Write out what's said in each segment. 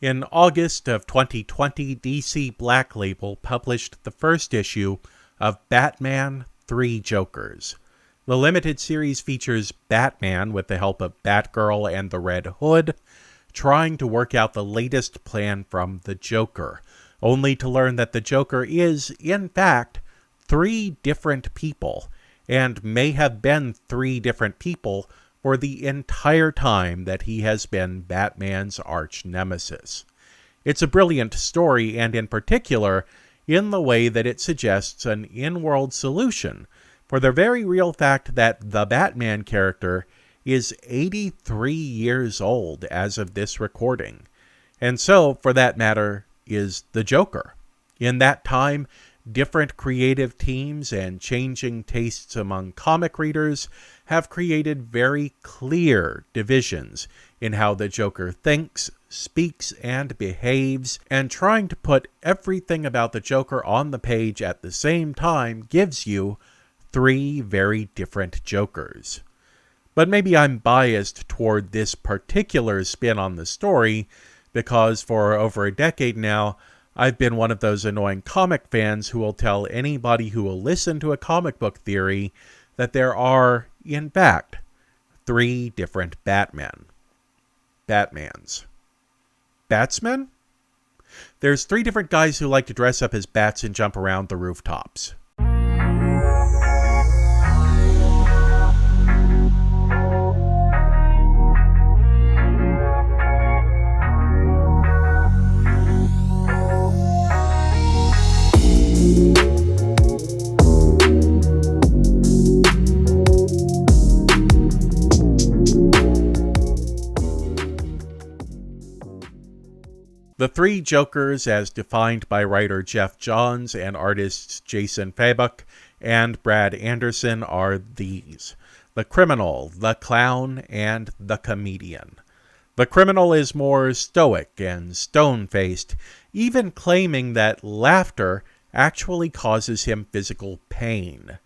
In August of 2020, DC Black Label published the first issue of Batman 3 Jokers. The limited series features Batman, with the help of Batgirl and the Red Hood, trying to work out the latest plan from the Joker, only to learn that the Joker is, in fact, 3 different people, and may have been 3 different people for the entire time that he has been Batman's arch-nemesis. It's a brilliant story, and in particular, in the way that it suggests an in-world solution for the very real fact that the Batman character is 83 years old as of this recording, and so, for that matter, is the Joker. In that time, different creative teams and changing tastes among comic readers have created very clear divisions in how the Joker thinks, speaks, and behaves, and trying to put everything about the Joker on the page at the same time gives you 3 very different Jokers. But maybe I'm biased toward this particular spin on the story, because for over a decade now, I've been one of those annoying comic fans who will tell anybody who will listen to a comic book theory that there are, in fact, 3 different Batmans. Batsmen? There's 3 different guys who like to dress up as bats and jump around the rooftops. The 3 Jokers, as defined by writer Jeff Johns and artists Jason Fabok and Brad Anderson, are these: the criminal, the clown, and the comedian. The criminal is more stoic and stone-faced, even claiming that laughter actually causes him physical pain.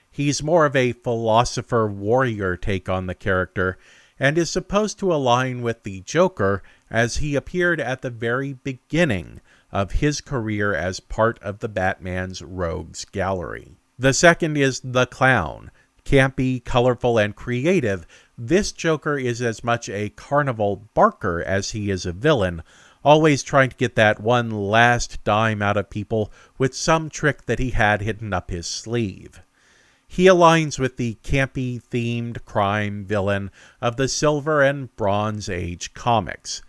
He's more of a philosopher-warrior take on the character, and is supposed to align with the Joker as he appeared at the very beginning of his career as part of the Batman's Rogues Gallery. The second is the clown. Campy, colorful, and creative, this Joker is as much a carnival barker as he is a villain, always trying to get that one last dime out of people with some trick that he had hidden up his sleeve. He aligns with the campy-themed crime villain of the Silver and Bronze Age comics.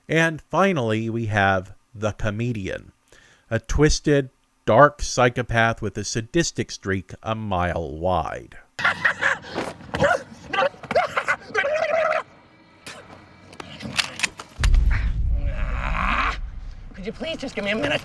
And finally, we have the comedian, a twisted, dark psychopath with a sadistic streak a mile wide. Could you please just give me a minute?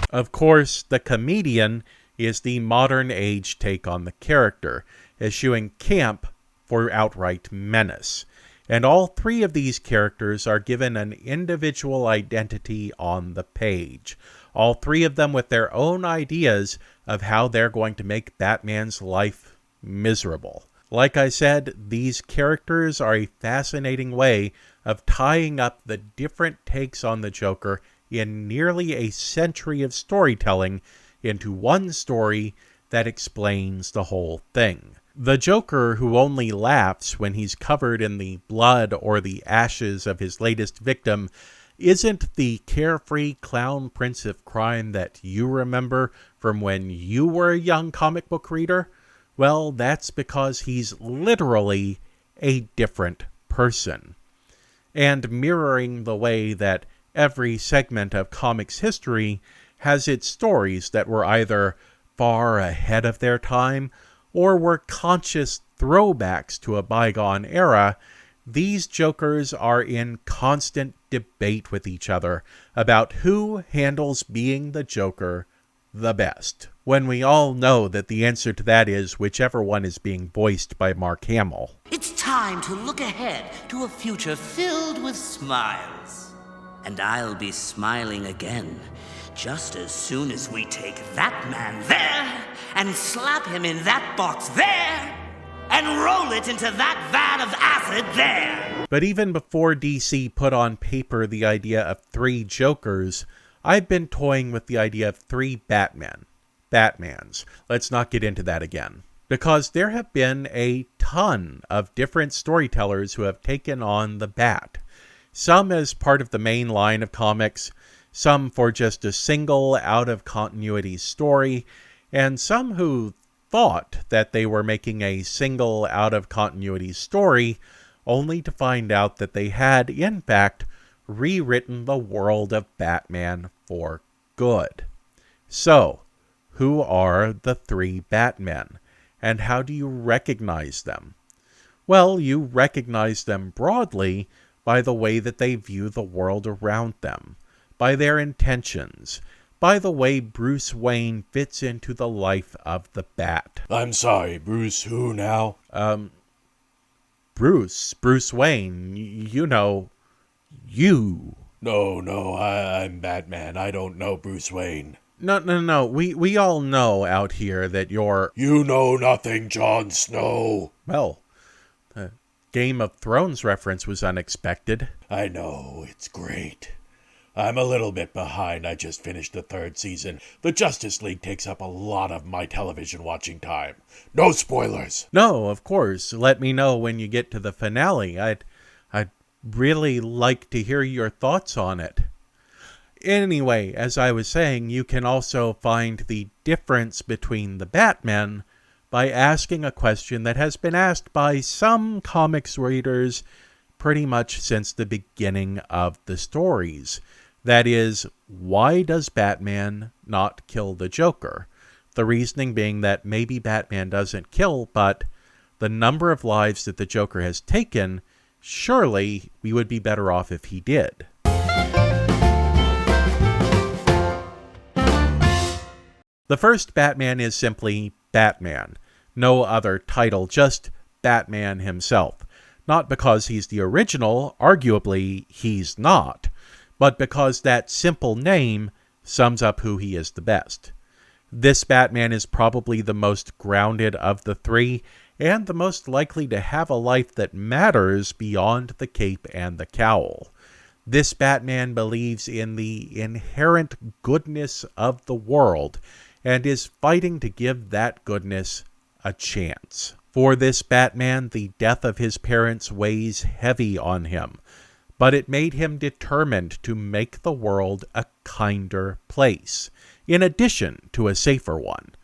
Of course, the comedian is the modern age take on the character, eschewing camp for outright menace. And all 3 of these characters are given an individual identity on the page, all 3 of them with their own ideas of how they're going to make Batman's life miserable. Like I said, these characters are a fascinating way of tying up the different takes on the Joker in nearly a century of storytelling into one story that explains the whole thing. The Joker, who only laughs when he's covered in the blood or the ashes of his latest victim, isn't the carefree clown prince of crime that you remember from when you were a young comic book reader. Well, that's because he's literally a different person. And mirroring the way that every segment of comics history has its stories that were either far ahead of their time or were conscious throwbacks to a bygone era, these Jokers are in constant debate with each other about who handles being the Joker the best, when we all know that the answer to that is whichever one is being voiced by Mark Hamill. It's time to look ahead to a future filled with smiles. And I'll be smiling again, just as soon as we take that man there and slap him in that box there and roll it into that vat of acid there. But even before DC put on paper the idea of 3 Jokers, I've been toying with the idea of 3 Batmans. Let's not get into that again. Because there have been a ton of different storytellers who have taken on the Bat. Some as part of the main line of comics, some for just a single out-of-continuity story, and some who thought that they were making a single out-of-continuity story, only to find out that they had, in fact, rewritten the world of Batman for good. So, who are the 3 Batmen? And how do you recognize them? Well, you recognize them broadly by the way that they view the world around them, by their intentions, by the way Bruce Wayne fits into the life of the Bat. I'm sorry, Bruce, who now? Bruce Wayne, you know, you. No, I'm Batman. I don't know Bruce Wayne. No. We all know out here that you're... You know nothing, Jon Snow. Well, the Game of Thrones reference was unexpected. I know, it's great. I'm a little bit behind. I just finished the 3rd season. The Justice League takes up a lot of my television watching time. No spoilers. No, of course. Let me know when you get to the finale. I'd really like to hear your thoughts on it. Anyway, as I was saying, you can also find the difference between the Batmen by asking a question that has been asked by some comics readers pretty much since the beginning of the stories. That is, why does Batman not kill the Joker? The reasoning being that maybe Batman doesn't kill, but the number of lives that the Joker has taken, surely we would be better off if he did. The first Batman is simply Batman. No other title, just Batman himself. Not because he's the original, arguably he's not, but because that simple name sums up who he is the best. This Batman is probably the most grounded of the 3, and the most likely to have a life that matters beyond the cape and the cowl. This Batman believes in the inherent goodness of the world, and is fighting to give that goodness a chance. For this Batman, the death of his parents weighs heavy on him, but it made him determined to make the world a kinder place, in addition to a safer one.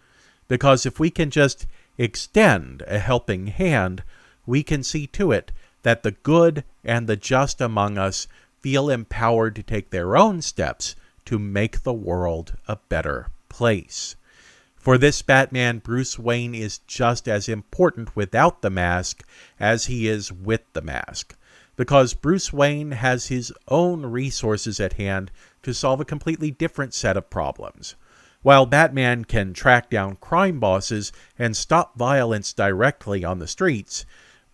Because if we can just extend a helping hand, we can see to it that the good and the just among us feel empowered to take their own steps to make the world a better place. For this Batman, Bruce Wayne is just as important without the mask as he is with the mask, because Bruce Wayne has his own resources at hand to solve a completely different set of problems. While Batman can track down crime bosses and stop violence directly on the streets,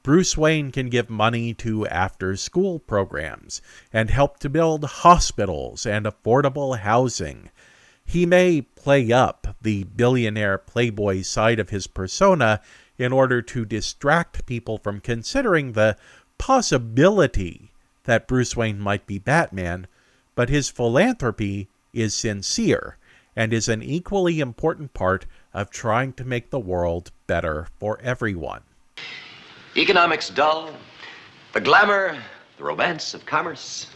Bruce Wayne can give money to after-school programs and help to build hospitals and affordable housing. He may play up the billionaire playboy side of his persona in order to distract people from considering the possibility that Bruce Wayne might be Batman, but his philanthropy is sincere and is an equally important part of trying to make the world better for everyone. Economics dull, the glamour, the romance of commerce.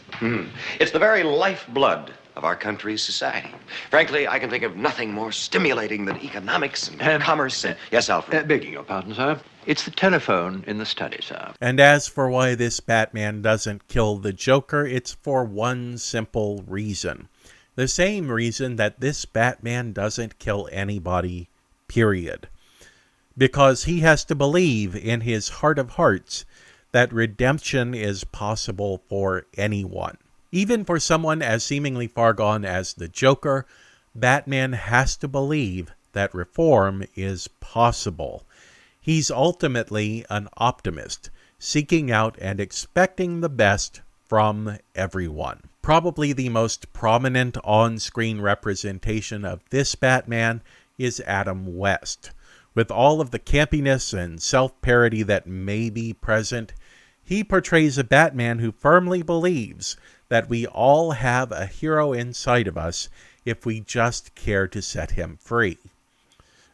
It's the very lifeblood of our country's society. Frankly, I can think of nothing more stimulating than economics and commerce. Yes, Alfred? Begging your pardon, sir. It's the telephone in the study, sir. And as for why this Batman doesn't kill the Joker, it's for one simple reason. The same reason that this Batman doesn't kill anybody, period. Because he has to believe in his heart of hearts that redemption is possible for anyone. Even for someone as seemingly far gone as the Joker, Batman has to believe that reform is possible. He's ultimately an optimist, seeking out and expecting the best from everyone. Probably the most prominent on-screen representation of this Batman is Adam West, With all of the campiness and self-parody that may be present, he portrays a Batman who firmly believes that we all have a hero inside of us if we just care to set him free.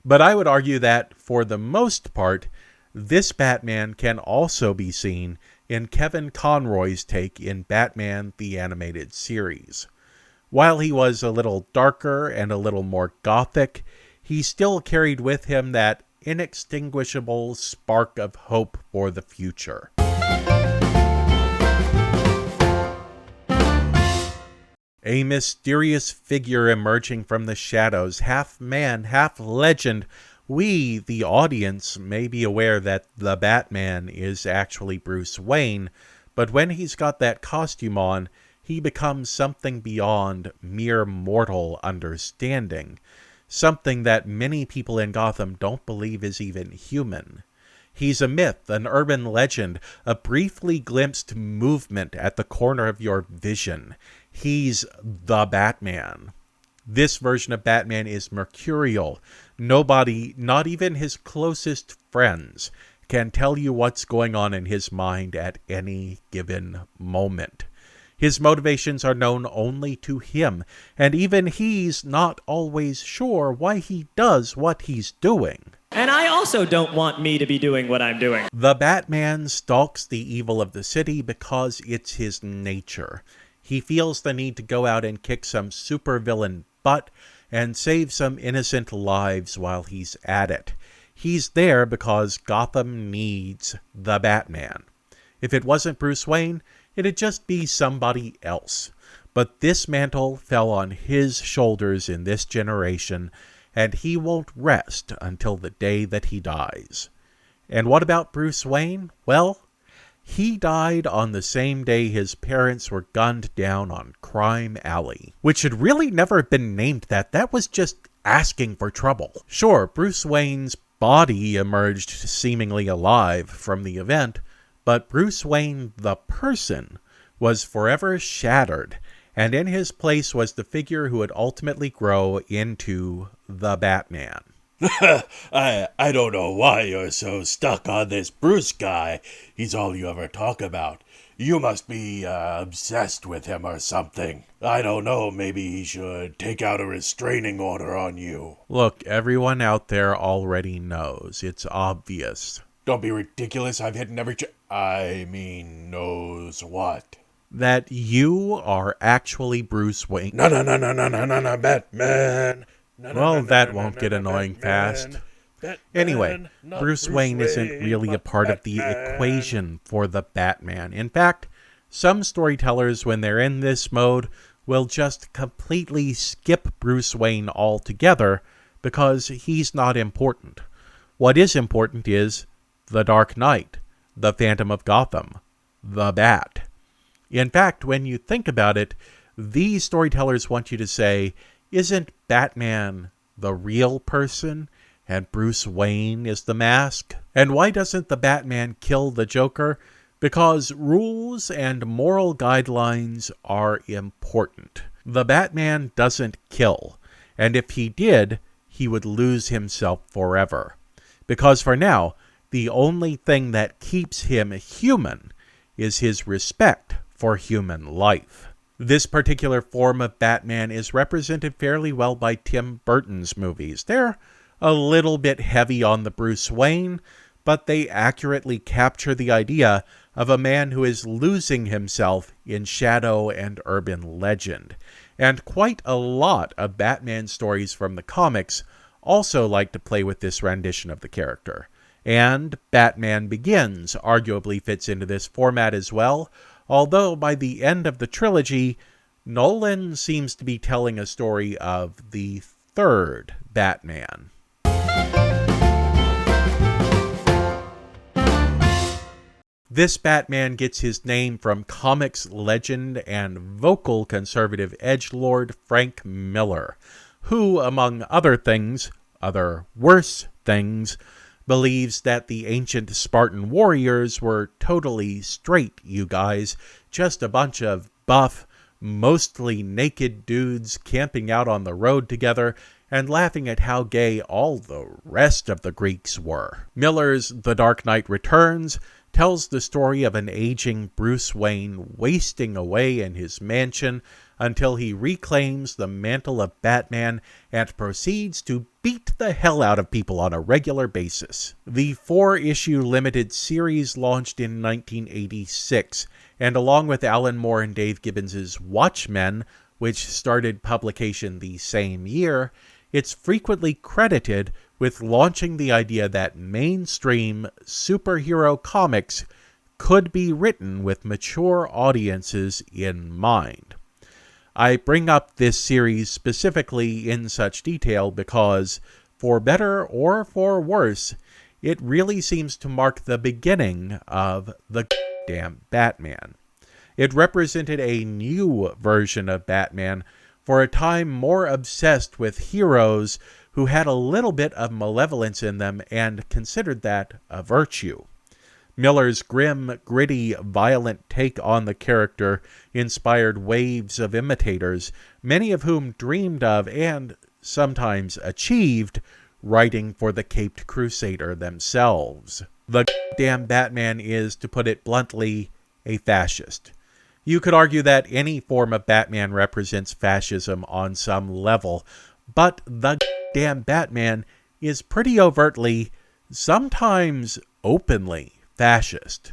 But I would argue that, for the most part, this Batman can also be seen in Kevin Conroy's take in Batman the Animated Series. While he was a little darker and a little more gothic, he still carried with him that inextinguishable spark of hope for the future. A mysterious figure emerging from the shadows, half man, half legend. We, the audience, may be aware that the Batman is actually Bruce Wayne, but when he's got that costume on, he becomes something beyond mere mortal understanding. Something that many people in Gotham don't believe is even human. He's a myth, an urban legend, a briefly glimpsed movement at the corner of your vision. He's the Batman. This version of Batman is mercurial. Nobody, not even his closest friends, can tell you what's going on in his mind at any given moment. His motivations are known only to him, and even he's not always sure why he does what he's doing. And I also don't want me to be doing what I'm doing. The Batman stalks the evil of the city because it's his nature. He feels the need to go out and kick some supervillain butt and save some innocent lives while he's at it. He's there because Gotham needs the Batman. If it wasn't Bruce Wayne, it'd just be somebody else. But this mantle fell on his shoulders in this generation, and he won't rest until the day that he dies. And what about Bruce Wayne? Well, he died on the same day his parents were gunned down on Crime Alley, which had really never been named that. That was just asking for trouble. Sure, Bruce Wayne's body emerged seemingly alive from the event, but Bruce Wayne, the person, was forever shattered, and in his place was the figure who would ultimately grow into the Batman. I don't know why you're so stuck on this Bruce guy. He's all you ever talk about. You must be obsessed with him or something. I don't know, maybe he should take out a restraining order on you. Look, everyone out there already knows. It's obvious. Don't be ridiculous. I've hidden every knows what? That you are actually Bruce Wayne. No, Batman. Well, that won't get annoying fast. Anyway, Bruce Wayne isn't really a part of the equation for the Batman. In fact, some storytellers, when they're in this mode, will just completely skip Bruce Wayne altogether because he's not important. What is important is the Dark Knight, the Phantom of Gotham, the Bat. In fact, when you think about it, these storytellers want you to say, isn't Batman the real person and Bruce Wayne is the mask? And why doesn't the Batman kill the Joker? Because rules and moral guidelines are important. The Batman doesn't kill, and if he did, he would lose himself forever. Because for now, the only thing that keeps him human is his respect for human life. This particular form of Batman is represented fairly well by Tim Burton's movies. They're a little bit heavy on the Bruce Wayne, but they accurately capture the idea of a man who is losing himself in shadow and urban legend. And quite a lot of Batman stories from the comics also like to play with this rendition of the character. And Batman Begins arguably fits into this format as well, although by the end of the trilogy, Nolan seems to be telling a story of the third Batman. This Batman gets his name from comics legend and vocal conservative edgelord Frank Miller, who, among other things, other worse things, believes that the ancient Spartan warriors were totally straight, you guys. Just a bunch of buff, mostly naked dudes camping out on the road together, and laughing at how gay all the rest of the Greeks were. Miller's The Dark Knight Returns tells the story of an aging Bruce Wayne wasting away in his mansion until he reclaims the mantle of Batman and proceeds to beat the hell out of people on a regular basis. The 4-issue limited series launched in 1986, and along with Alan Moore and Dave Gibbons' Watchmen, which started publication the same year, it's frequently credited with launching the idea that mainstream superhero comics could be written with mature audiences in mind. I bring up this series specifically in such detail because, for better or for worse, it really seems to mark the beginning of the damn Batman. It represented a new version of Batman for a time more obsessed with heroes who had a little bit of malevolence in them and considered that a virtue. Miller's grim, gritty, violent take on the character inspired waves of imitators, many of whom dreamed of and sometimes achieved writing for the Caped Crusader themselves. The damn Batman is, to put it bluntly, a fascist. You could argue that any form of Batman represents fascism on some level, but the damn Batman is pretty overtly, sometimes openly, fascist.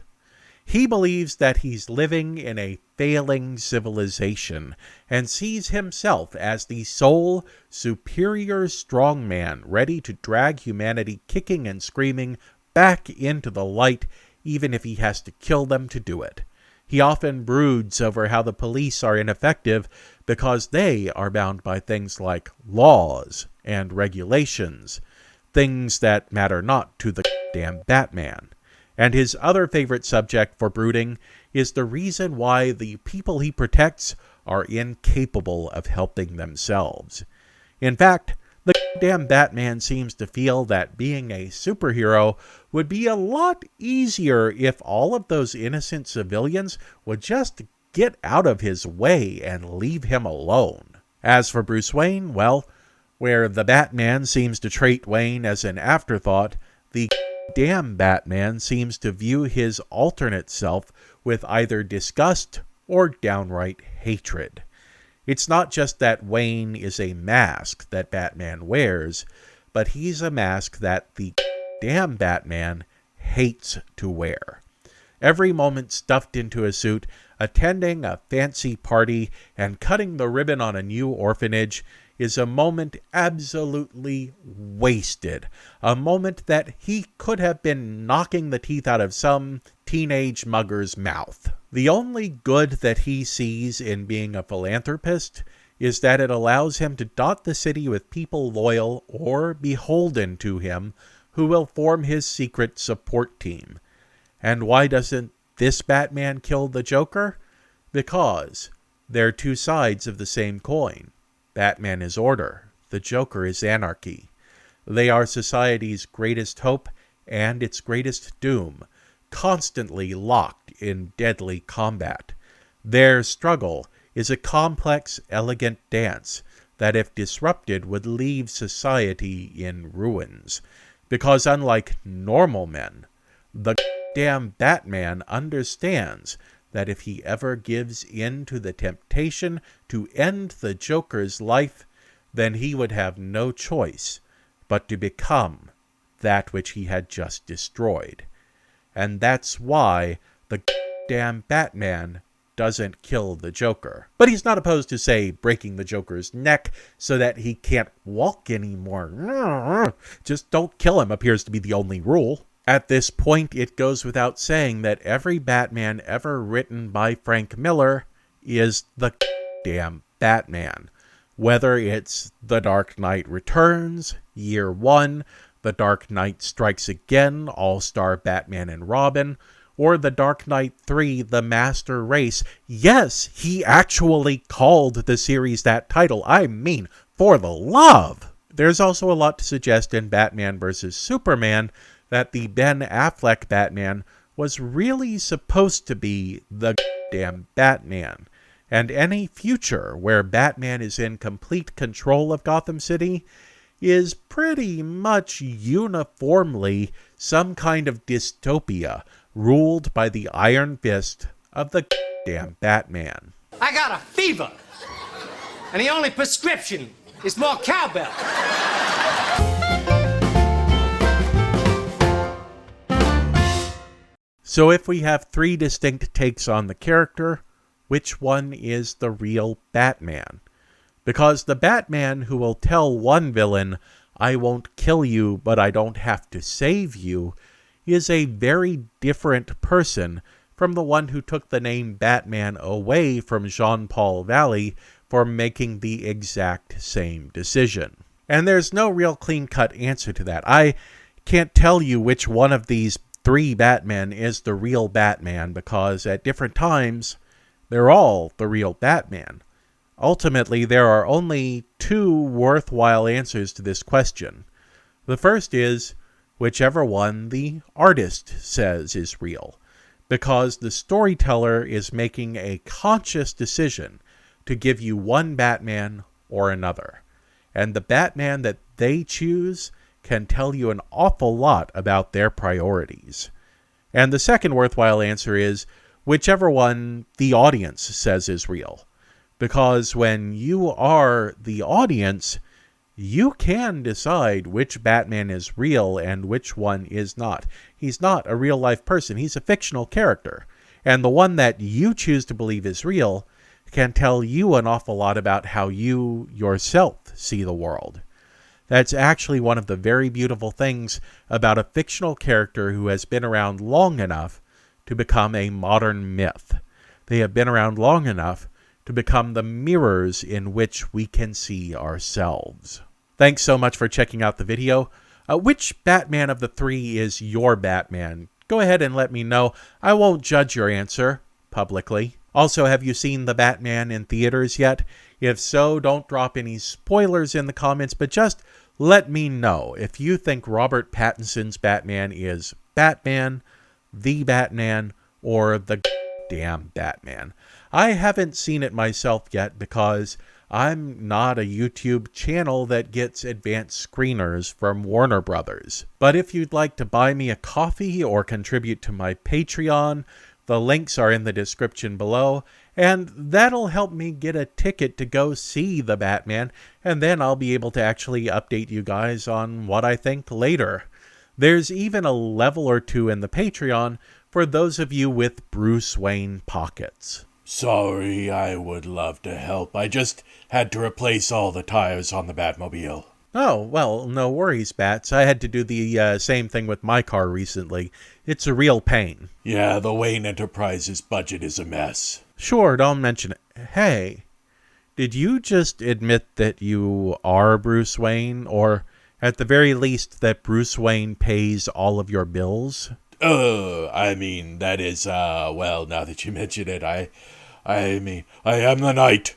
He believes that he's living in a failing civilization and sees himself as the sole, superior strongman ready to drag humanity kicking and screaming back into the light, even if he has to kill them to do it. He often broods over how the police are ineffective because they are bound by things like laws and regulations, things that matter not to the damn Batman. And his other favorite subject for brooding is the reason why the people he protects are incapable of helping themselves. In fact, the damn Batman seems to feel that being a superhero would be a lot easier if all of those innocent civilians would just get out of his way and leave him alone. As for Bruce Wayne, well, where the Batman seems to treat Wayne as an afterthought, the damn Batman seems to view his alternate self with either disgust or downright hatred. It's not just that Wayne is a mask that Batman wears, but he's a mask that the damn Batman hates to wear. Every moment stuffed into a suit, attending a fancy party, and cutting the ribbon on a new orphanage is a moment absolutely wasted. A moment that he could have been knocking the teeth out of some teenage mugger's mouth. The only good that he sees in being a philanthropist is that it allows him to dot the city with people loyal or beholden to him who will form his secret support team. And why doesn't this Batman kill the Joker? Because they're two sides of the same coin. Batman is order, the Joker is anarchy. They are society's greatest hope and its greatest doom, constantly locked in deadly combat. Their struggle is a complex, elegant dance that, if disrupted, would leave society in ruins. Because unlike normal men, the damn Batman understands that if he ever gives in to the temptation to end the Joker's life, then he would have no choice but to become that which he had just destroyed. And that's why the damn Batman doesn't kill the Joker. But he's not opposed to, say, breaking the Joker's neck so that he can't walk anymore. Just don't kill him appears to be the only rule. At this point, it goes without saying that every Batman ever written by Frank Miller is the damn Batman. Whether it's The Dark Knight Returns, Year One, The Dark Knight Strikes Again, All-Star Batman and Robin, or The Dark Knight 3, The Master Race. Yes, he actually called the series that title. I mean, for the love! There's also a lot to suggest in Batman vs. Superman that the Ben Affleck Batman was really supposed to be the damn Batman. And any future where Batman is in complete control of Gotham City is pretty much uniformly some kind of dystopia ruled by the iron fist of the damn Batman. I got a fever, and the only prescription is more cowbell. So if we have three distinct takes on the character, which one is the real Batman? Because the Batman who will tell one villain, "I won't kill you, but I don't have to save you," is a very different person from the one who took the name Batman away from Jean-Paul Valley for making the exact same decision. And there's no real clean-cut answer to that. I can't tell you which one of these three Batmen is the real Batman, because at different times, they're all the real Batman. Ultimately, there are only two worthwhile answers to this question. The first is whichever one the artist says is real, because the storyteller is making a conscious decision to give you one Batman or another. And the Batman that they choose can tell you an awful lot about their priorities. And the second worthwhile answer is whichever one the audience says is real. Because when you are the audience, you can decide which Batman is real and which one is not. He's not a real-life person. He's a fictional character. And the one that you choose to believe is real can tell you an awful lot about how you yourself see the world. That's actually one of the very beautiful things about a fictional character who has been around long enough to become a modern myth. They have been around long enough to become the mirrors in which we can see ourselves. Thanks so much for checking out the video. Which Batman of the three is your Batman? Go ahead and let me know. I won't judge your answer publicly. Also, have you seen The Batman in theaters yet? If so, don't drop any spoilers in the comments, but just let me know if you think Robert Pattinson's Batman is Batman, the Batman, or the damn Batman. I haven't seen it myself yet because I'm not a YouTube channel that gets advanced screeners from Warner Brothers. But if you'd like to buy me a coffee or contribute to my Patreon, the links are in the description below, and that'll help me get a ticket to go see the Batman, and then I'll be able to actually update you guys on what I think later. There's even a level or two in the Patreon for those of you with Bruce Wayne pockets. Sorry, I would love to help. I just had to replace all the tires on the Batmobile. Oh, well, no worries, Bats. I had to do the same thing with my car recently. It's a real pain. Yeah, the Wayne Enterprises budget is a mess. Sure, don't mention it. Hey, did you just admit that you are Bruce Wayne, or at the very least that Bruce Wayne pays all of your bills? I mean, that is, well, now that you mention it, I mean, I am the Knight.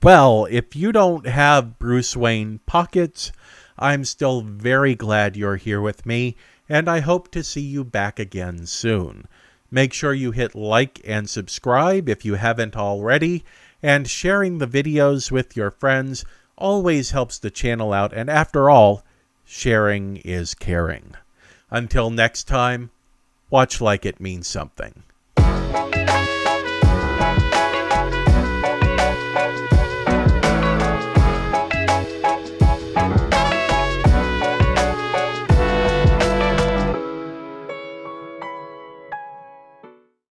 Well, if you don't have Bruce Wayne pockets, I'm still very glad you're here with me, and I hope to see you back again soon. Make sure you hit like and subscribe if you haven't already, and sharing the videos with your friends always helps the channel out, and after all, sharing is caring. Until next time, watch like it means something.